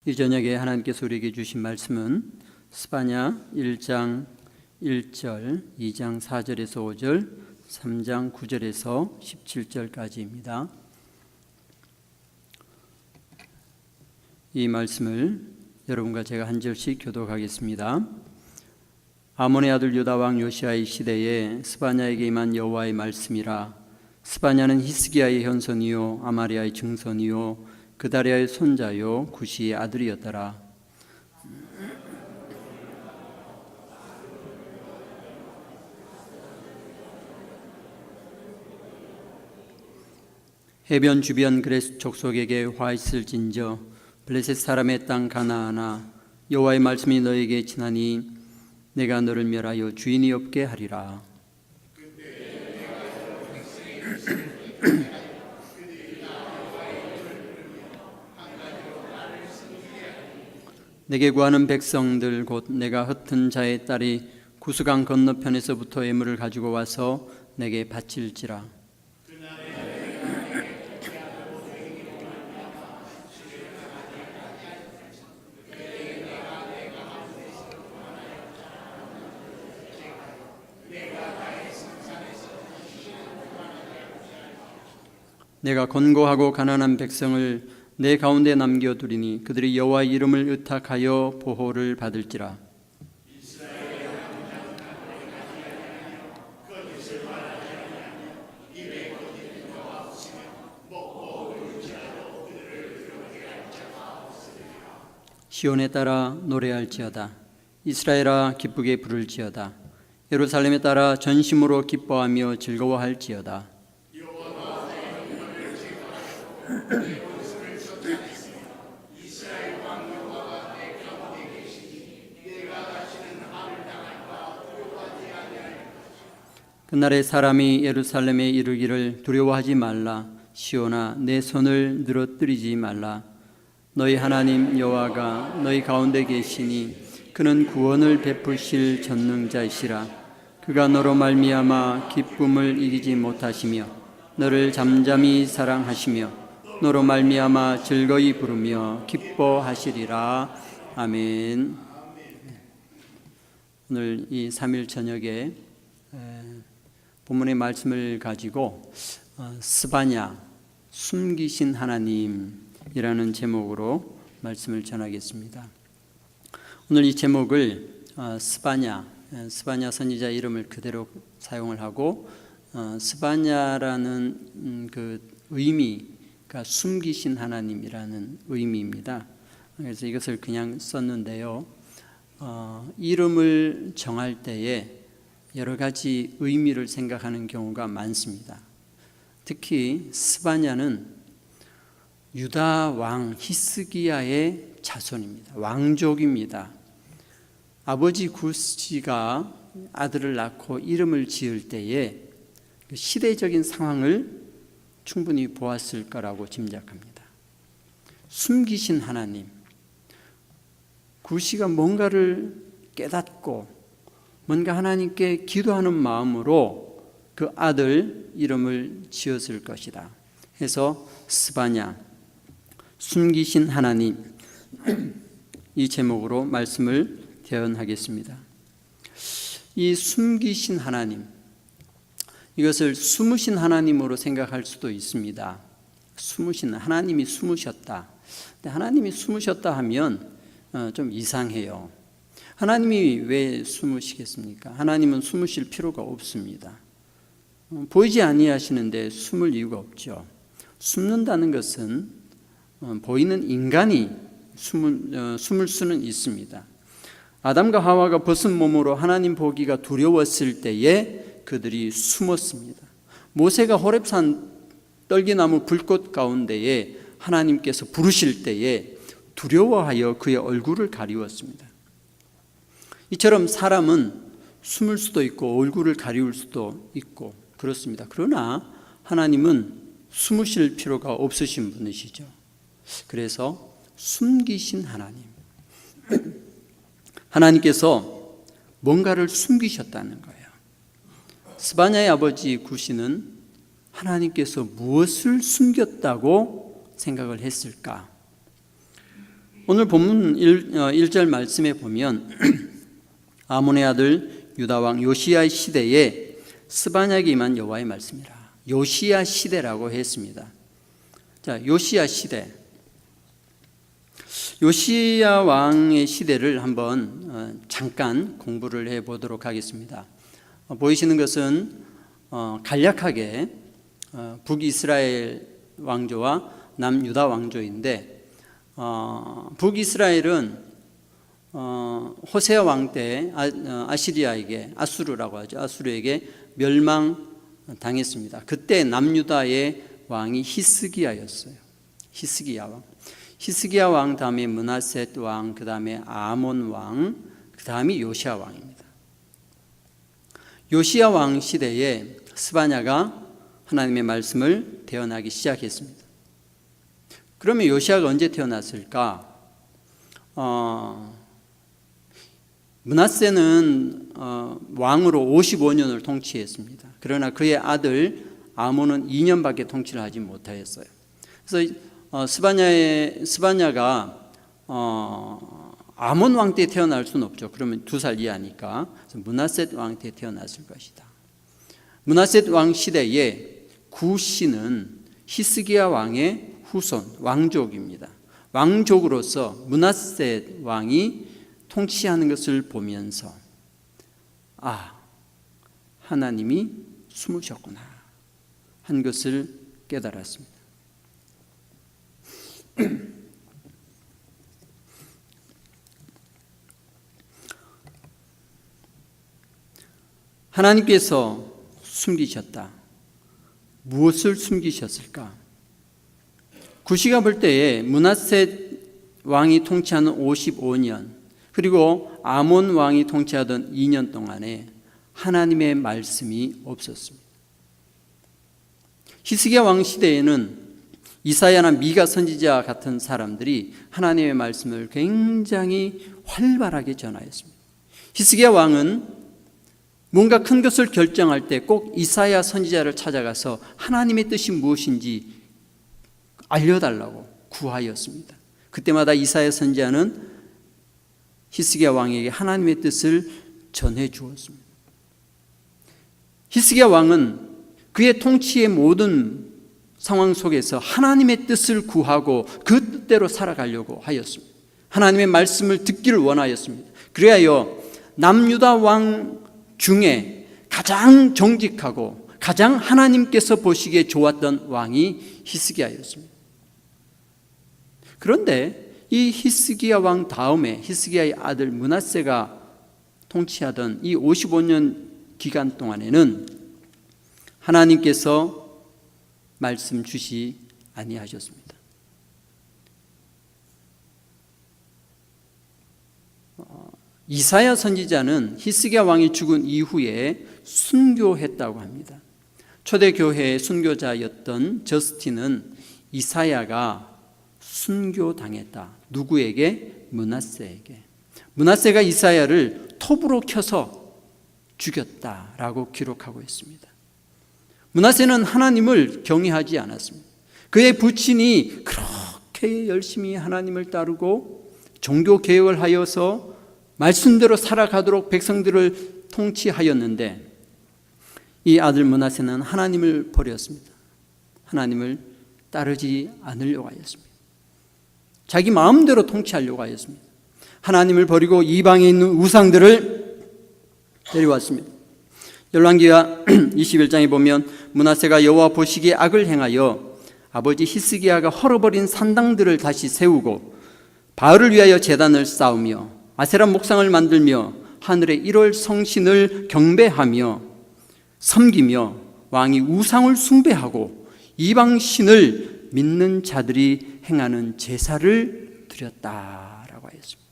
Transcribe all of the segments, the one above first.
이 저녁에 하나님께서 우리에게 주신 말씀은 스바냐 1장 1절, 2장 4절에서 5절, 3장 9절에서 17절까지입니다. 이 말씀을 여러분과 제가 한 절씩 교독하겠습니다. 아몬의 아들 유다 왕 요시아의 시대에 스바냐에게 임한 여호와의 말씀이라. 스바냐는 히스기야의 현손이요 아마리아의 증손이요 그다리아의 손자요 구시의 아들이었더라. 해변 주변 그레스 족속에게 화 있을진저 블레셋 사람의 땅 가나안아, 여호와의 말씀이 너에게 지나니 내가 너를 멸하여 주인이 없게 하리라. 내게 구하는 백성들 곧 내가 흩은 자의 딸이 구스강 건너편에서부터 예물을 가지고 와서 내게 바칠지라. 내가 권고하고 가난한 백성을 내 가운데 남겨두리니 그들이 여호와의 이름을 의탁하여 보호를 받을지라. 시온에 따라 노래할지어다. 이스라엘아 기쁘게 부를지어다. 예루살렘에 따라 전심으로 기뻐하며 즐거워할지어다. 그날에 사람이 예루살렘에 이르기를 두려워하지 말라. 시온아 내 손을 늘어뜨리지 말라. 너희 하나님 여호와가 너희 가운데 계시니 그는 구원을 베푸실 전능자이시라. 그가 너로 말미암아 기쁨을 이기지 못하시며 너를 잠잠히 사랑하시며 너로 말미암아 즐거이 부르며 기뻐하시리라. 아멘. 오늘 이 3일 저녁에 본문의 말씀을 가지고 스바냐 숨기신 하나님이라는 제목으로 말씀을 전하겠습니다. 오늘 이 제목을 스바냐 선지자 이름을 그대로 사용을 하고 스바냐라는 그 의미가 숨기신 하나님이라는 의미입니다. 그래서 이것을 그냥 썼는데요. 이름을 정할 때에 여러 가지 의미를 생각하는 경우가 많습니다. 특히 스바냐는 유다 왕 히스기야의 자손입니다. 왕족입니다. 아버지 구시가 아들을 낳고 이름을 지을 때에 시대적인 상황을 충분히 보았을 거라고 짐작합니다. 숨기신 하나님, 구시가 뭔가를 깨닫고 뭔가 하나님께 기도하는 마음으로 그 아들 이름을 지었을 것이다 해서 스바냐, 숨기신 하나님, 이 제목으로 말씀을 대언하겠습니다. 이 숨기신 하나님, 이것을 숨으신 하나님으로 생각할 수도 있습니다. 숨으신 하나님이 숨으셨다. 근데 하나님이 숨으셨다 하면 좀 이상해요. 하나님이 왜 숨으시겠습니까? 하나님은 숨으실 필요가 없습니다. 보이지 아니하시는데 숨을 이유가 없죠. 숨는다는 것은 보이는 인간이 숨을 수는 있습니다. 아담과 하와가 벗은 몸으로 하나님 보기가 두려웠을 때에 그들이 숨었습니다. 모세가 호렙산 떨기나무 불꽃 가운데에 하나님께서 부르실 때에 두려워하여 그의 얼굴을 가리웠습니다. 이처럼 사람은 숨을 수도 있고 얼굴을 가리울 수도 있고 그렇습니다. 그러나 하나님은 숨으실 필요가 없으신 분이시죠. 그래서 숨기신 하나님, 하나님께서 뭔가를 숨기셨다는 거예요. 스바냐의 아버지 구시는 하나님께서 무엇을 숨겼다고 생각을 했을까? 오늘 본문 1절 말씀에 보면 아몬의 아들 유다왕 요시야 시대에 스바냐에게 임한 여호와의 말씀이라. 요시야 시대라고 했습니다. 자, 요시야 시대. 요시야 왕의 시대를 한번 잠깐 공부를 해보도록 하겠습니다. 보이시는 것은 간략하게 북이스라엘 왕조와 남유다 왕조인데, 북이스라엘은 호세아 왕 때 아시리아에게, 아수르라고 하죠, 아수르에게 멸망당했습니다. 그때 남유다의 왕이 히스기야였어요. 히스기야 왕. 히스기야 왕 다음에 므낫셋 왕, 그 다음에 아몬 왕, 그 다음이 요시야 왕입니다. 요시야 왕 시대에 스바냐가 하나님의 말씀을 대언하기 시작했습니다. 그러면 요시야가 언제 태어났을까? 므낫세는 왕으로 55년을 통치했습니다. 그러나 그의 아들 아몬은 2년밖에 통치를 하지 못하였어요. 그래서 스바냐가 아몬 왕 때 태어날 수는 없죠. 그러면 2살 이하니까. 므낫셋 왕 때 태어났을 것이다. 므낫셋 왕 시대에 구시는 히스기야 왕의 후손, 왕족입니다. 왕족으로서 므낫셋 왕이 통치하는 것을 보면서 하나님이 숨으셨구나 한 것을 깨달았습니다. 하나님께서 숨기셨다. 무엇을 숨기셨을까? 구시가 볼 때에 므낫셋 왕이 통치하는 55년, 그리고 아몬 왕이 통치하던 2년 동안에 하나님의 말씀이 없었습니다. 히스기야 왕 시대에는 이사야나 미가 선지자 같은 사람들이 하나님의 말씀을 굉장히 활발하게 전하였습니다. 히스기야 왕은 뭔가 큰 것을 결정할 때 꼭 이사야 선지자를 찾아가서 하나님의 뜻이 무엇인지 알려달라고 구하였습니다. 그때마다 이사야 선지자는 히스기야 왕에게 하나님의 뜻을 전해 주었습니다. 히스기야 왕은 그의 통치의 모든 상황 속에서 하나님의 뜻을 구하고 그 뜻대로 살아가려고 하였습니다. 하나님의 말씀을 듣기를 원하였습니다. 그래야 남유다 왕 중에 가장 정직하고 가장 하나님께서 보시기에 좋았던 왕이 히스기야였습니다. 그런데 이 히스기야 왕 다음에 히스기야의 아들 므낫세가 통치하던 이 55년 기간 동안에는 하나님께서 말씀 주시 아니하셨습니다. 이사야 선지자는 히스기야 왕이 죽은 이후에 순교했다고 합니다. 초대교회의 순교자였던 저스틴은 이사야가 순교당했다. 누구에게? 므낫세에게. 므낫세가 이사야를 톱으로 켜서 죽였다라고 기록하고 있습니다. 므낫세는 하나님을 경외하지 않았습니다. 그의 부친이 그렇게 열심히 하나님을 따르고 종교개혁을 하여서 말씀대로 살아가도록 백성들을 통치하였는데 이 아들 므낫세는 하나님을 버렸습니다. 하나님을 따르지 않으려고 하였습니다. 자기 마음대로 통치하려고 하였습니다. 하나님을 버리고 이방에 있는 우상들을 데려왔습니다. 열왕기하 21장에 보면 므낫세가 여호와 보시기에 악을 행하여 아버지 히스기야가 헐어버린 산당들을 다시 세우고 바알을 위하여 제단을 쌓으며 아세라 목상을 만들며 하늘의 1월 성신을 경배하며 섬기며 왕이 우상을 숭배하고 이방신을 믿는 자들이 행하는 제사를 드렸다라고 하였습니다.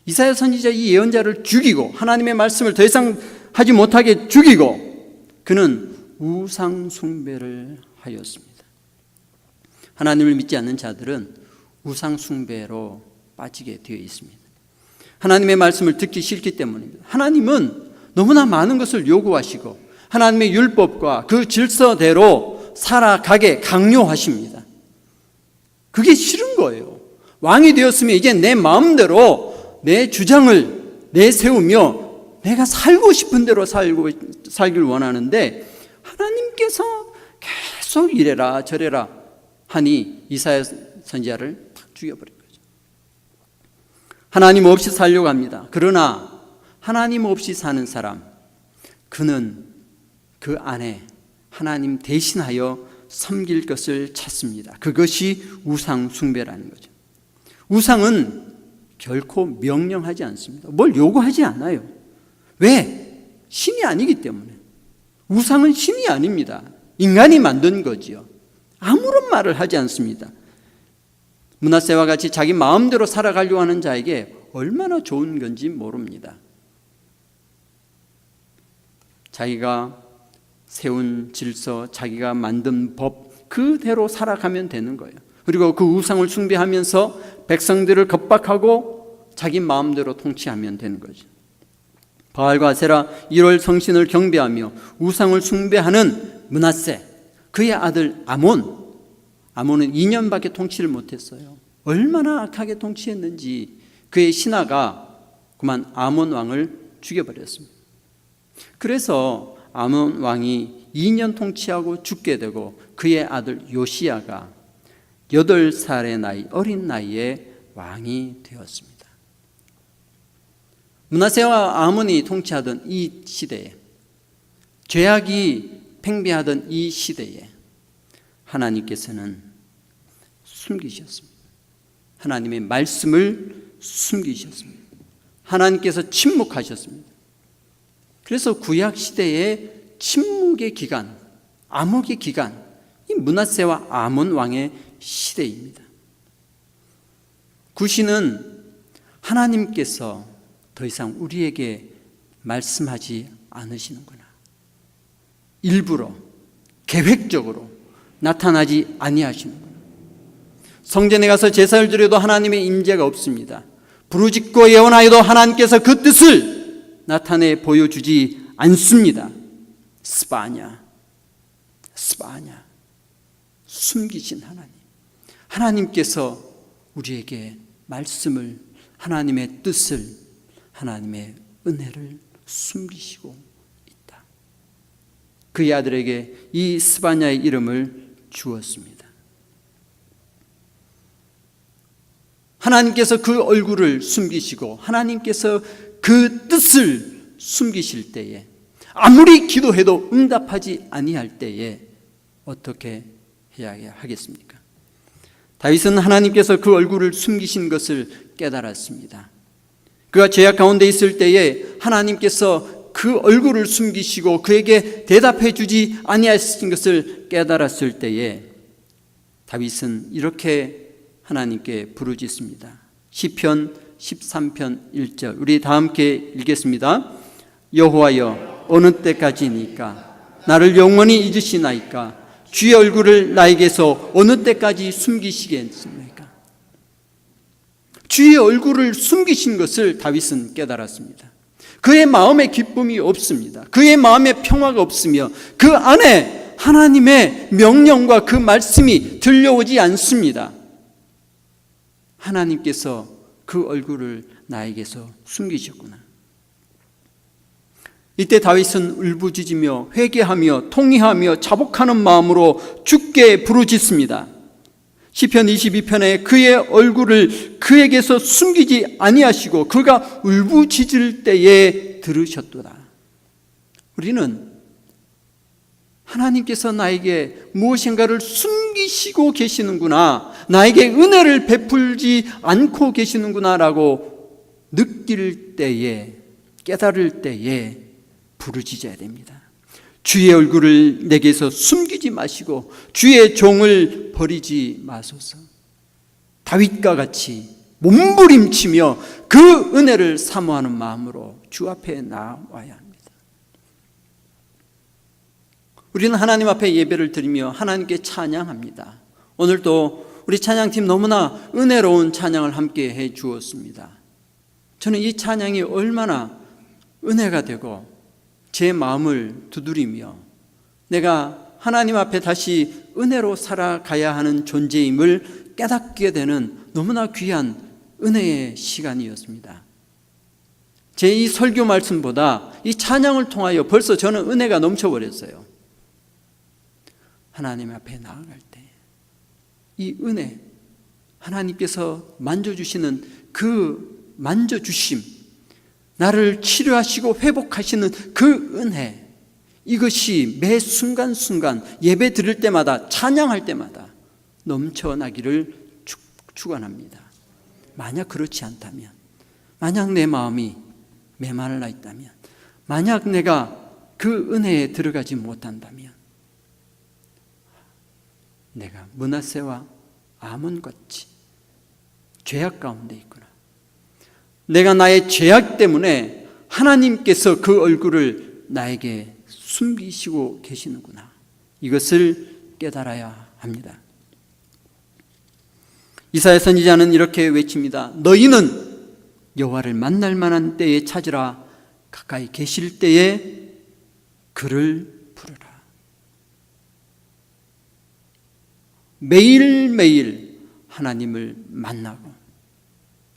이사야 선지자 이 예언자를 죽이고 하나님의 말씀을 더 이상 하지 못하게 죽이고 그는 우상 숭배를 하였습니다. 하나님을 믿지 않는 자들은 우상 숭배로 빠지게 되어 있습니다. 하나님의 말씀을 듣기 싫기 때문입니다. 하나님은 너무나 많은 것을 요구하시고 하나님의 율법과 그 질서대로 살아가게 강요하십니다. 그게 싫은 거예요. 왕이 되었으면 이제 내 마음대로 내 주장을 내세우며 내가 살고 싶은 대로 살길 원하는데 하나님께서 계속 이래라 저래라 하니 이사야 선지자를 탁 죽여버린 거죠. 하나님 없이 살려고 합니다. 그러나 하나님 없이 사는 사람, 그는 그 안에 하나님 대신하여 섬길 것을 찾습니다. 그것이 우상 숭배라는 거죠. 우상은 결코 명령하지 않습니다. 뭘 요구하지 않아요. 왜? 신이 아니기 때문에. 우상은 신이 아닙니다. 인간이 만든 거지요. 아무런 말을 하지 않습니다. 므낫세와 같이 자기 마음대로 살아가려고 하는 자에게 얼마나 좋은 건지 모릅니다. 자기가 세운 질서, 자기가 만든 법 그대로 살아가면 되는 거예요. 그리고 그 우상을 숭배하면서 백성들을 겁박하고 자기 마음대로 통치하면 되는 거죠. 바알과 아세라 1월 성신을 경배하며 우상을 숭배하는 므낫세, 그의 아들 아몬은 2년밖에 통치를 못했어요. 얼마나 악하게 통치했는지 그의 신하가 그만 아몬 왕을 죽여버렸습니다. 그래서 아몬 왕이 2년 통치하고 죽게 되고 그의 아들 요시야가 8살의 나이, 어린 나이에 왕이 되었습니다. 므낫세와 아몬이 통치하던 이 시대에, 죄악이 팽배하던 이 시대에 하나님께서는 숨기셨습니다. 하나님의 말씀을 숨기셨습니다. 하나님께서 침묵하셨습니다. 그래서 구약 시대의 침묵의 기간, 암흑의 기간, 이 므낫세와 아몬 왕의 시대입니다. 구시는 하나님께서 더 이상 우리에게 말씀하지 않으시는구나, 일부러 계획적으로 나타나지 아니하시는구나. 성전에 가서 제사를 드려도 하나님의 임재가 없습니다. 부르짖고 예언하여도 하나님께서 그 뜻을 나타내 보여주지 않습니다. 스바냐, 숨기신 하나님. 하나님께서 우리에게 말씀을, 하나님의 뜻을, 하나님의 은혜를 숨기시고 있다. 그의 아들에게 이 스바냐의 이름을 주었습니다. 하나님께서 그 얼굴을 숨기시고 하나님께서 그 뜻을 숨기실 때에, 아무리 기도해도 응답하지 아니할 때에 어떻게 해야 하겠습니까? 다윗은 하나님께서 그 얼굴을 숨기신 것을 깨달았습니다. 그가 죄악 가운데 있을 때에 하나님께서 그 얼굴을 숨기시고 그에게 대답해 주지 아니하신 것을 깨달았을 때에 다윗은 이렇게 하나님께 부르짖습니다. 시편 13편 1절, 우리 다 함께 읽겠습니다. 여호와여, 어느 때까지니까 나를 영원히 잊으시나이까? 주의 얼굴을 나에게서 어느 때까지 숨기시겠습니까? 주의 얼굴을 숨기신 것을 다윗은 깨달았습니다. 그의 마음에 기쁨이 없습니다. 그의 마음에 평화가 없으며 그 안에 하나님의 명령과 그 말씀이 들려오지 않습니다. 하나님께서 그 얼굴을 나에게서 숨기셨구나. 이때 다윗은 울부짖으며 회개하며 통회하며 자복하는 마음으로 주께 부르짖습니다. 시편 22편에 그의 얼굴을 그에게서 숨기지 아니하시고 그가 울부짖을 때에 들으셨도다. 우리는 하나님께서 나에게 무엇인가를 숨기시고 계시는구나, 나에게 은혜를 베풀지 않고 계시는구나라고 느낄 때에, 깨달을 때에 부르짖어야 됩니다. 주의 얼굴을 내게서 숨기지 마시고 주의 종을 버리지 마소서. 다윗과 같이 몸부림치며 그 은혜를 사모하는 마음으로 주 앞에 나와야 합니다. 우리는 하나님 앞에 예배를 드리며 하나님께 찬양합니다. 오늘도 우리 찬양팀 너무나 은혜로운 찬양을 함께 해 주었습니다. 저는 이 찬양이 얼마나 은혜가 되고 제 마음을 두드리며 내가 하나님 앞에 다시 은혜로 살아가야 하는 존재임을 깨닫게 되는 너무나 귀한 은혜의 시간이었습니다. 제 이 설교 말씀보다 이 찬양을 통하여 벌써 저는 은혜가 넘쳐버렸어요. 하나님 앞에 나아갈 때 이 은혜, 하나님께서 만져주시는 그 만져주심, 나를 치료하시고 회복하시는 그 은혜, 이것이 매 순간순간 예배 드릴 때마다, 찬양할 때마다 넘쳐나기를 축원합니다. 만약 그렇지 않다면, 만약 내 마음이 메말라 있다면, 만약 내가 그 은혜에 들어가지 못한다면 내가 므낫세와 아몬같이 죄악 가운데 있구나. 내가 나의 죄악 때문에 하나님께서 그 얼굴을 나에게 숨기시고 계시는구나. 이것을 깨달아야 합니다. 이사야 선지자는 이렇게 외칩니다. 너희는 여호와를 만날 만한 때에 찾으라. 가까이 계실 때에 그를 부르라. 매일매일 하나님을 만나고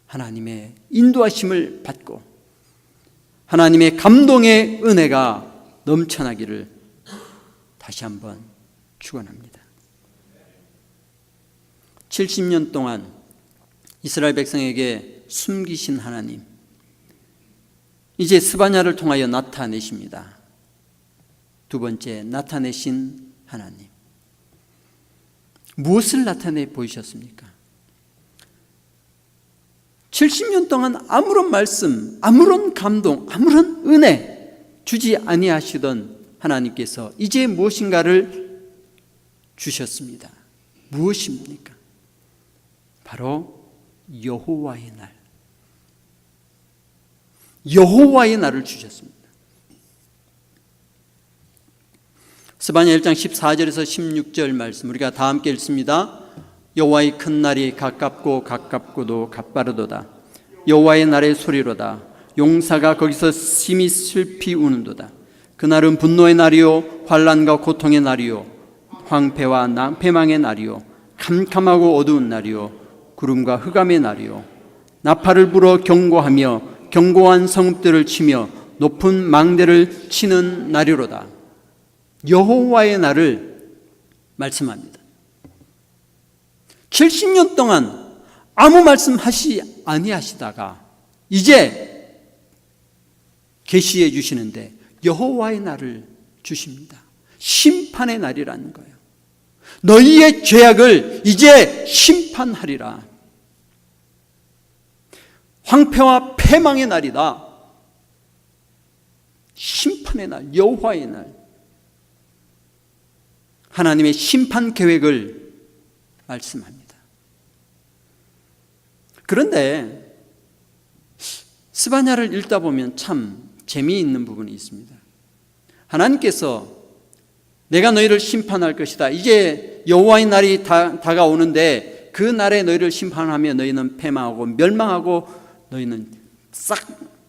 하나님의 인도하심을 받고 하나님의 감동의 은혜가 넘쳐나기를 다시 한번 축원합니다. 70년 동안 이스라엘 백성에게 숨기신 하나님, 이제 스바냐를 통하여 나타내십니다. 두 번째, 나타내신 하나님. 무엇을 나타내 보이셨습니까? 70년 동안 아무런 말씀, 아무런 감동, 아무런 은혜 주지 아니하시던 하나님께서 이제 무엇인가를 주셨습니다. 무엇입니까? 바로 여호와의 날. 여호와의 날을 주셨습니다. 스바냐 1장 14절에서 16절 말씀 우리가 다 함께 읽습니다. 여호와의 큰 날이 가깝고 가깝고도 가빠르도다. 여호와의 날의 소리로다. 용사가 거기서 심히 슬피 우는도다. 그날은 분노의 날이요 환난과 고통의 날이요 황폐와 패망의 날이요 캄캄하고 어두운 날이요 구름과 흑암의 날이요 나팔을 불어 경고하며 견고한 성읍들을 치며 높은 망대를 치는 날이로다. 여호와의 날을 말씀합니다. 70년 동안 아무 말씀하시 아니하시다가 이제 계시해 주시는데 여호와의 날을 주십니다. 심판의 날이라는 거예요. 너희의 죄악을 이제 심판하리라. 황폐와 패망의 날이다. 심판의 날, 여호와의 날. 하나님의 심판 계획을 말씀합니다. 그런데 스바냐를 읽다 보면 참 재미있는 부분이 있습니다. 하나님께서 내가 너희를 심판할 것이다. 이제 여호와의 날이 다가오는데 그 날에 너희를 심판하며 너희는 패망하고 멸망하고 너희는 싹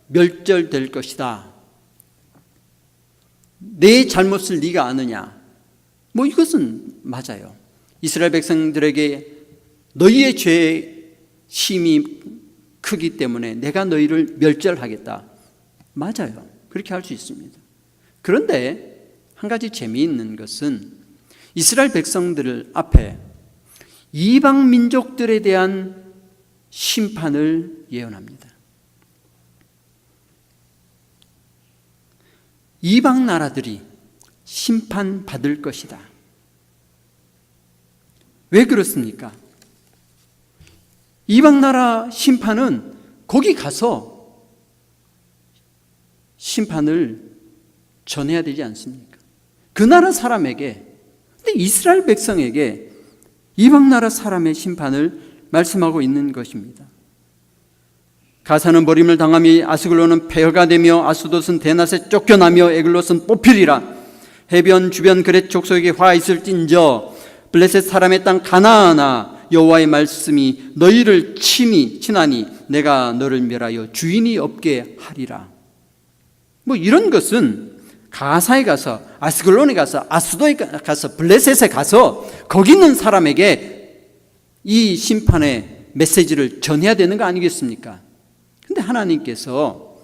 멸절될 것이다. 내 잘못을 네가 아느냐? 뭐 이것은 맞아요. 이스라엘 백성들에게 너희의 죄의 심이 크기 때문에 내가 너희를 멸절하겠다. 맞아요. 그렇게 할 수 있습니다. 그런데 한 가지 재미있는 것은 이스라엘 백성들 앞에 이방 민족들에 대한 심판을 예언합니다. 이방 나라들이 심판받을 것이다. 왜 그렇습니까? 이방 나라 심판은 거기 가서 심판을 전해야 되지 않습니까? 그 나라 사람에게, 근데 이스라엘 백성에게 이방 나라 사람의 심판을 말씀하고 있는 것입니다. 가사는 버림을 당하며 아스글론은 폐허가 되며 아스돗은 대낮에 쫓겨나며 에글롯은 뽑히리라. 해변 주변 그렛 족속에게 화 있을진저 블레셋 사람의 땅 가나안아 여호와의 말씀이 너희를 치나니 내가 너를 멸하여 주인이 없게 하리라. 뭐 이런 것은 가사에 가서 아스글론에 가서 아스도에 가서 블레셋에 가서 거기 있는 사람에게 이 심판의 메시지를 전해야 되는 거 아니겠습니까? 근데 하나님께서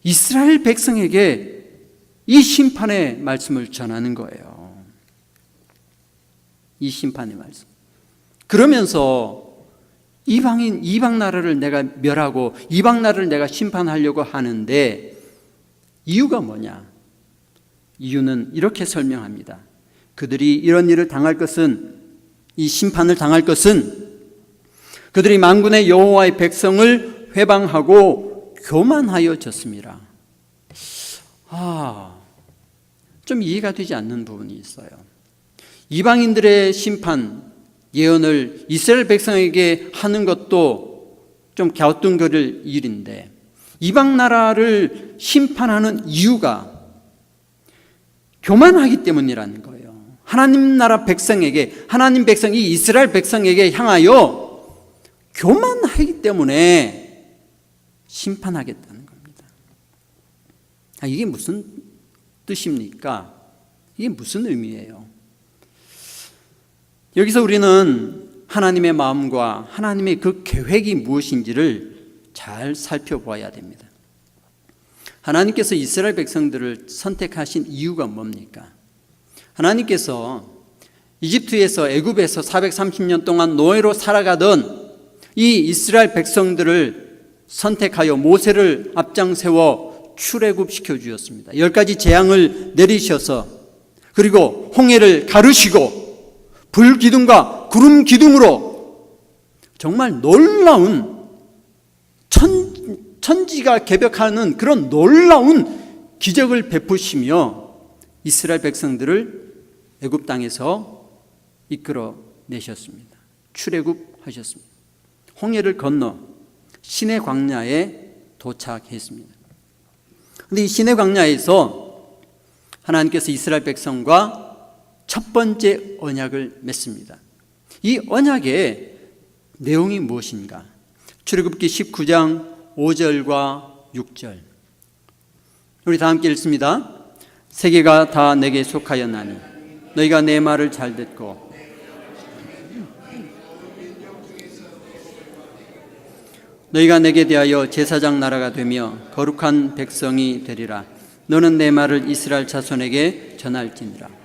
이스라엘 백성에게 이 심판의 말씀을 전하는 거예요. 이 심판의 말씀. 그러면서 이방 나라를 내가 멸하고 이방 나라를 내가 심판하려고 하는데 이유가 뭐냐? 이유는 이렇게 설명합니다. 그들이 이런 일을 당할 것은, 이 심판을 당할 것은 그들이 만군의 여호와의 백성을 회방하고 교만하여졌습니다. 좀 이해가 되지 않는 부분이 있어요. 이방인들의 심판 예언을 이스라엘 백성에게 하는 것도 좀 갸우뚱거릴 일인데, 이방 나라를 심판하는 이유가 교만하기 때문이라는 거예요. 하나님 나라 백성에게, 하나님 백성이 이스라엘 백성에게 향하여 교만하기 때문에 심판하겠다는 겁니다. 이게 무슨 뜻입니까? 이게 무슨 의미예요? 여기서 우리는 하나님의 마음과 하나님의 그 계획이 무엇인지를 잘 살펴보아야 됩니다. 하나님께서 이스라엘 백성들을 선택하신 이유가 뭡니까? 하나님께서 이집트에서, 애굽에서 430년 동안 노예로 살아가던 이 이스라엘 백성들을 선택하여 모세를 앞장세워 출애굽시켜 주었습니다. 10가지 재앙을 내리셔서, 그리고 홍해를 가르시고 불 기둥과 구름 기둥으로 정말 놀라운 천지가 개벽하는 그런 놀라운 기적을 베푸시며 이스라엘 백성들을 애굽 땅에서 이끌어 내셨습니다. 출애굽하셨습니다. 홍해를 건너 시내 광야에 도착했습니다. 그런데 이 시내 광야에서 하나님께서 이스라엘 백성과 첫 번째 언약을 맺습니다. 이 언약의 내용이 무엇인가? 출애굽기 19장 5절과 6절. 우리 다 함께 읽습니다. 세계가 다 내게 속하였나니 너희가 내 말을 잘 듣고 너희가 내게 대하여 제사장 나라가 되며 거룩한 백성이 되리라. 너는 내 말을 이스라엘 자손에게 전할지니라.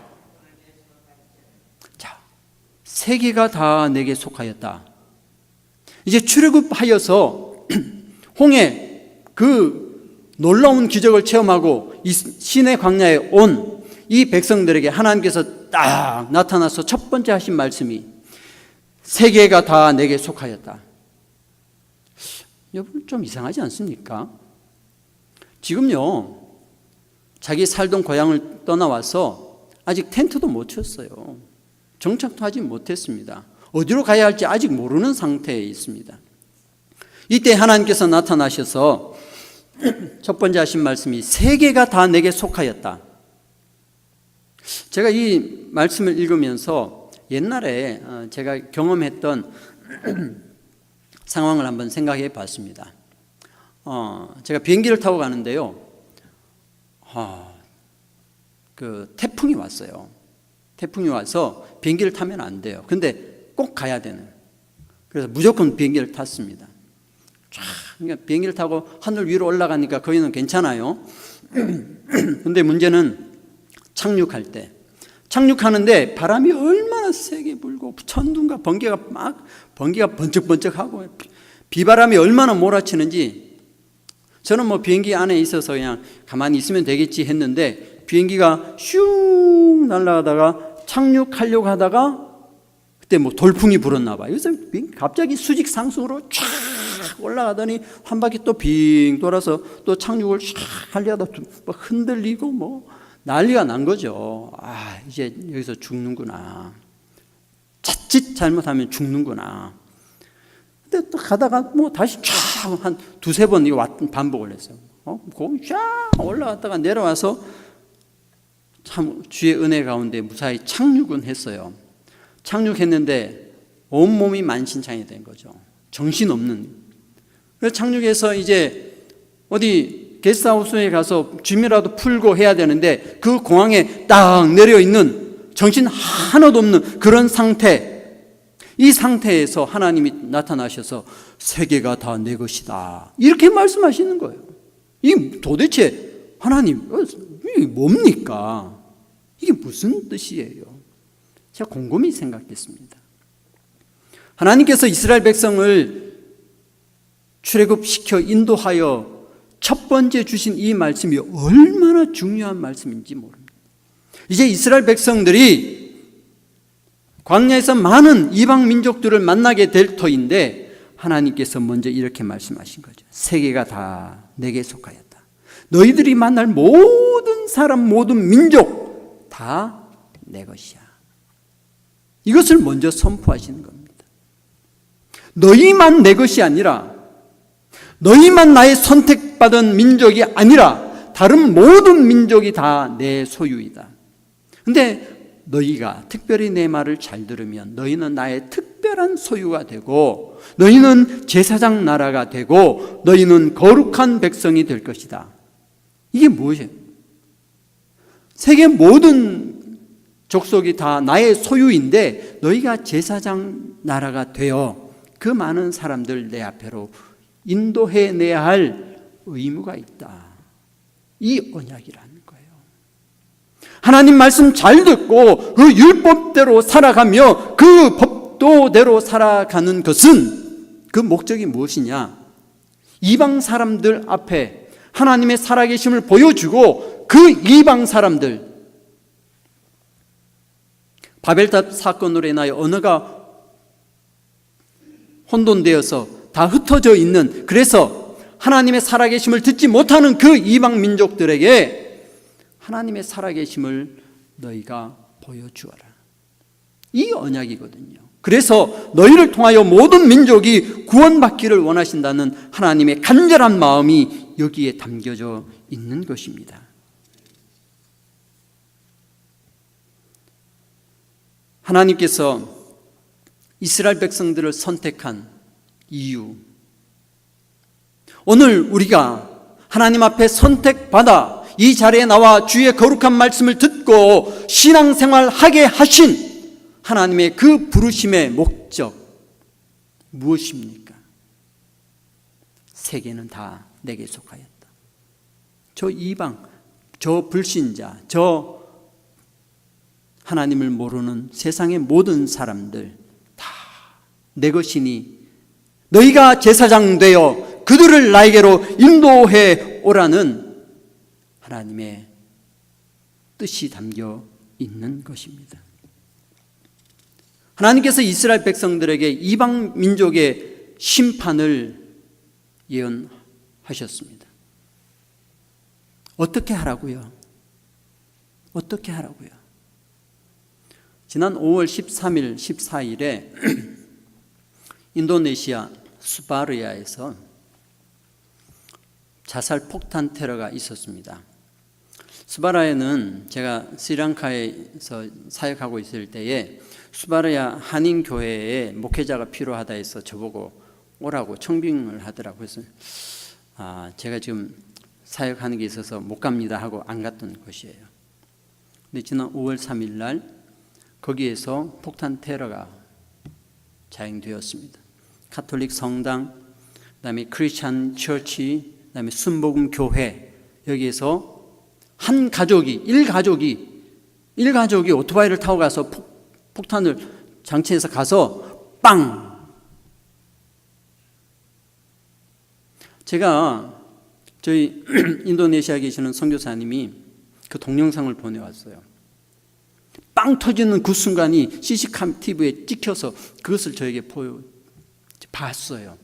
세계가 다 내게 속하였다. 이제 출애굽하여서 홍해 그 놀라운 기적을 체험하고 이 시내 광야에 온 이 백성들에게 하나님께서 딱 나타나서 첫 번째 하신 말씀이 세계가 다 내게 속하였다. 여러분 좀 이상하지 않습니까? 지금요, 자기 살던 고향을 떠나와서 아직 텐트도 못 쳤어요. 정착도 하지 못했습니다. 어디로 가야 할지 아직 모르는 상태에 있습니다. 이때 하나님께서 나타나셔서 첫 번째 하신 말씀이 세계가 다 내게 속하였다. 제가 이 말씀을 읽으면서 옛날에 제가 경험했던 상황을 한번 생각해 봤습니다. 제가 비행기를 타고 가는데요, 그 태풍이 왔어요. 태풍이 와서 비행기를 타면 안 돼요. 근데 꼭 가야 되는. 그래서 무조건 비행기를 탔습니다. 그러니까 비행기를 타고 하늘 위로 올라가니까 거기는 괜찮아요. 근데 문제는 착륙할 때, 착륙하는데 바람이 얼마나 세게 불고 천둥과 번개가 번쩍번쩍하고 비바람이 얼마나 몰아치는지, 저는 뭐 비행기 안에 있어서 그냥 가만히 있으면 되겠지 했는데 비행기가 슉 날아가다가 착륙하려고 하다가 그때 뭐 돌풍이 불었나 봐요. 그래서 갑자기 수직 상승으로 쫙 올라가더니 한 바퀴 또 빙 돌아서 또 착륙을 쫙 하려다 흔들리고 뭐 난리가 난 거죠. 이제 여기서 죽는구나. 자칫 잘못하면 죽는구나. 근데 또 가다가 뭐 다시 쫙 한 두세 번 이거 반복을 했어요. 거기 쫙 올라갔다가 내려와서 참 주의 은혜 가운데 무사히 착륙은 했어요. 착륙했는데 온몸이 만신창이 된 거죠. 정신없는. 그래서 착륙해서 이제 어디 게스트하우스에 가서 짐이라도 풀고 해야 되는데 그 공항에 딱 내려있는 정신 하나도 없는 그런 상태. 이 상태에서 하나님이 나타나셔서 세계가 다 내 것이다, 이렇게 말씀하시는 거예요. 이 도대체 하나님 이게 뭡니까? 이게 무슨 뜻이에요? 제가 곰곰이 생각했습니다. 하나님께서 이스라엘 백성을 출애굽시켜 인도하여 첫 번째 주신 이 말씀이 얼마나 중요한 말씀인지 모릅니다. 이제 이스라엘 백성들이 광야에서 많은 이방 민족들을 만나게 될 터인데 하나님께서 먼저 이렇게 말씀하신 거죠. 세계가 다 내게 속하였다. 너희들이 만날 모든 사람, 모든 민족 다 내 것이야. 이것을 먼저 선포하시는 겁니다. 너희만 내 것이 아니라, 너희만 나의 선택받은 민족이 아니라 다른 모든 민족이 다 내 소유이다. 근데 너희가 특별히 내 말을 잘 들으면 너희는 나의 특별한 소유가 되고, 너희는 제사장 나라가 되고, 너희는 거룩한 백성이 될 것이다. 이게 무엇이에요? 세계 모든 족속이 다 나의 소유인데 너희가 제사장 나라가 되어 그 많은 사람들 내 앞으로 인도해내야 할 의무가 있다. 이 언약이라는 거예요. 하나님 말씀 잘 듣고 그 율법대로 살아가며 그 법도대로 살아가는 것은, 그 목적이 무엇이냐? 이방 사람들 앞에 하나님의 살아계심을 보여주고 그 이방 사람들, 바벨탑 사건으로 인하여 언어가 혼돈되어서 다 흩어져 있는, 그래서 하나님의 살아계심을 듣지 못하는 그 이방 민족들에게 하나님의 살아계심을 너희가 보여주어라. 이 언약이거든요. 그래서 너희를 통하여 모든 민족이 구원받기를 원하신다는 하나님의 간절한 마음이 여기에 담겨져 있는 것입니다. 하나님께서 이스라엘 백성들을 선택한 이유, 오늘 우리가 하나님 앞에 선택받아 이 자리에 나와 주의 거룩한 말씀을 듣고 신앙생활하게 하신 하나님의 그 부르심의 목적 무엇입니까? 세계는 다 내게 속하였다. 저 이방, 저 불신자, 저 하나님을 모르는 세상의 모든 사람들 다 내 것이니 너희가 제사장 되어 그들을 나에게로 인도해 오라는 하나님의 뜻이 담겨 있는 것입니다. 하나님께서 이스라엘 백성들에게 이방 민족의 심판을 예언하셨습니다. 어떻게 하라고요? 어떻게 하라고요? 지난 5월 13일, 14일에 인도네시아 수바르야에서 자살 폭탄 테러가 있었습니다. 수바르야는 제가 스리랑카에서 사역하고 있을 때에 수바르야 한인교회에 목회자가 필요하다 해서 저보고 오라고 청빙을 하더라고요. 그래서 제가 지금 사역하는 게 있어서 못 갑니다 하고 안 갔던 것이에요. 근데 지난 5월 3일 날 거기에서 폭탄 테러가 자행되었습니다. 카톨릭 성당, 그다음에 크리스찬 처치, 그다음에 순복음 교회, 여기에서 한 가족이 일가족이 오토바이를 타고 가서 폭탄을 장치해서 가서 빵! 제가 저희 인도네시아에 계시는 선교사님이 그 동영상을 보내왔어요. 빵 터지는 그 순간이 CCTV에 찍혀서 그것을 저에게 봤어요.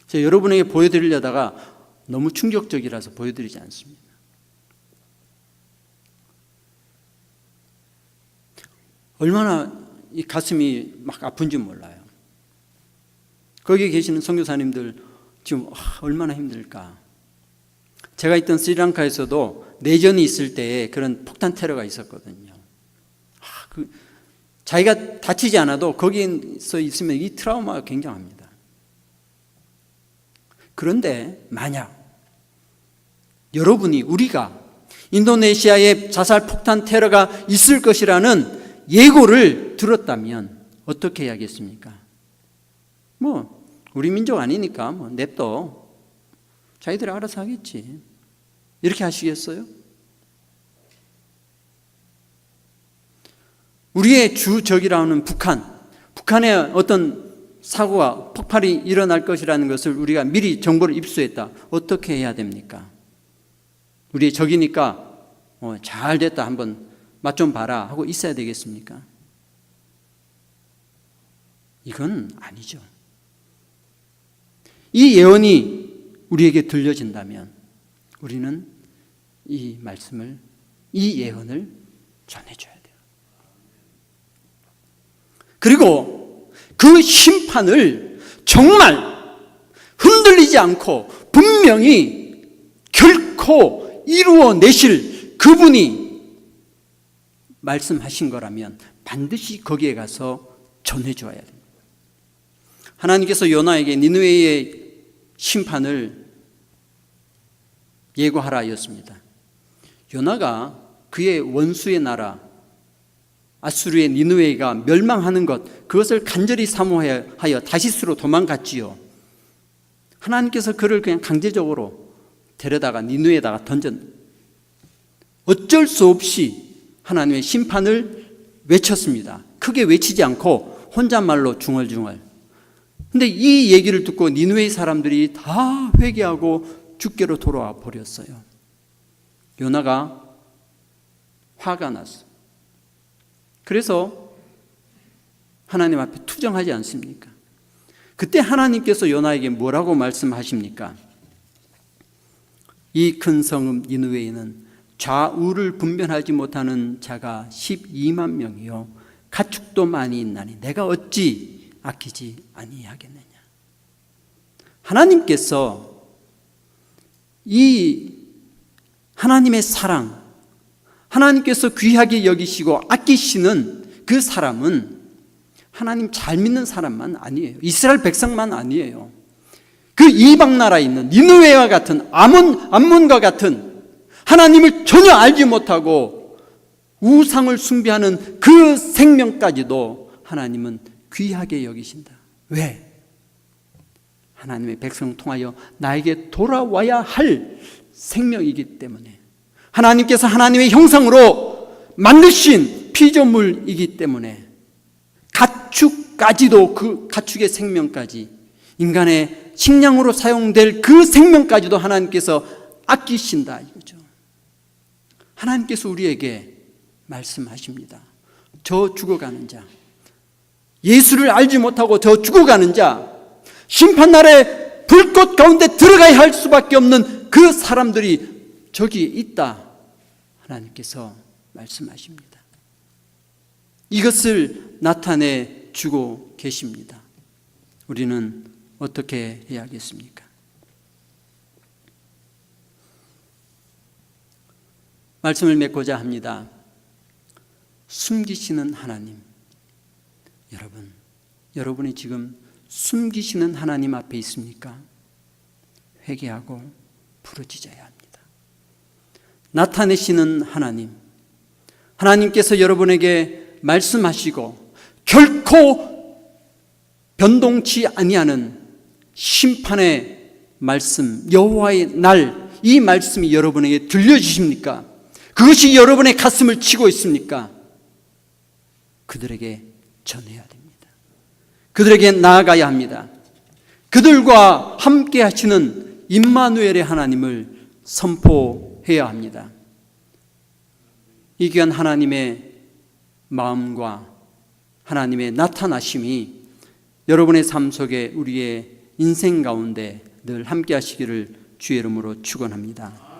제가 여러분에게 보여드리려다가 너무 충격적이라서 보여드리지 않습니다. 얼마나 이 가슴이 막 아픈지 몰라요. 거기에 계시는 선교사님들 지금 얼마나 힘들까. 제가 있던 스리랑카에서도 내전이 있을 때에 그런 폭탄 테러가 있었거든요. 자기가 다치지 않아도 거기서 있으면 이 트라우마가 굉장합니다. 그런데 만약 여러분이, 우리가 인도네시아에 자살 폭탄 테러가 있을 것이라는 예고를 들었다면 어떻게 해야겠습니까? 우리 민족 아니니까 냅둬. 자기들이 알아서 하겠지. 이렇게 하시겠어요? 우리의 주적이라는 북한의 어떤 사고가 폭발이 일어날 것이라는 것을 우리가 미리 정보를 입수했다. 어떻게 해야 됩니까? 우리의 적이니까 잘 됐다, 한번 맛 좀 봐라 하고 있어야 되겠습니까? 이건 아니죠. 이 예언이 우리에게 들려진다면 우리는 이 말씀을, 이 예언을 전해줘야 돼요. 그리고 그 심판을 정말 흔들리지 않고 분명히 결코 이루어내실 그분이 말씀하신 거라면 반드시 거기에 가서 전해줘야 됩니다. 하나님께서 요나에게 니느웨의 심판을 예고하라 하였습니다. 요나가 그의 원수의 나라 아수르의 니느웨가 멸망하는 것, 그것을 간절히 사모하여 다시스로 도망갔지요. 하나님께서 그를 그냥 강제적으로 데려다가 니느웨에다가 어쩔 수 없이 하나님의 심판을 외쳤습니다. 크게 외치지 않고 혼잣말로 중얼중얼. 근데 이 얘기를 듣고 니느웨 사람들이 다 회개하고 주께로 돌아와 버렸어요. 요나가 화가 났어요. 그래서 하나님 앞에 투정하지 않습니까? 그때 하나님께서 요나에게 뭐라고 말씀하십니까? 이 큰 성읍 니느웨에는 좌우를 분별하지 못하는 자가 12만 명이요 가축도 많이 있나니 내가 어찌 아끼지 아니하겠느냐. 하나님께서 이 하나님의 사랑, 하나님께서 귀하게 여기시고 아끼시는 그 사람은 하나님 잘 믿는 사람만 아니에요. 이스라엘 백성만 아니에요. 그 이방 나라에 있는 니느웨와 같은 암몬과 같은 하나님을 전혀 알지 못하고 우상을 숭배하는 그 생명까지도 하나님은 귀하게 여기신다. 왜? 하나님의 백성을 통하여 나에게 돌아와야 할 생명이기 때문에, 하나님께서 하나님의 형상으로 만드신 피조물이기 때문에, 가축까지도, 그 가축의 생명까지, 인간의 식량으로 사용될 그 생명까지도 하나님께서 아끼신다 이거죠. 하나님께서 우리에게 말씀하십니다. 저 죽어가는 자, 예수를 알지 못하고 저 죽어가는 자, 심판날에 불꽃 가운데 들어가야 할 수밖에 없는 그 사람들이 저기에 있다. 하나님께서 말씀하십니다. 이것을 나타내 주고 계십니다. 우리는 어떻게 해야겠습니까? 말씀을 맺고자 합니다. 숨기시는 하나님, 여러분이 지금 숨기시는 하나님 앞에 있습니까? 회개하고 부르짖어야 합니다. 나타내시는 하나님, 하나님께서 여러분에게 말씀하시고 결코 변동치 아니하는 심판의 말씀, 여호와의 날, 이 말씀이 여러분에게 들려주십니까? 그것이 여러분의 가슴을 치고 있습니까? 그들에게 전해야 됩니다. 그들에게 나아가야 합니다. 그들과 함께 하시는 임마누엘의 하나님을 선포해야 합니다. 이 귀한 하나님의 마음과 하나님의 나타나심이 여러분의 삶 속에, 우리의 인생 가운데 늘 함께 하시기를 주의 이름으로 축원합니다.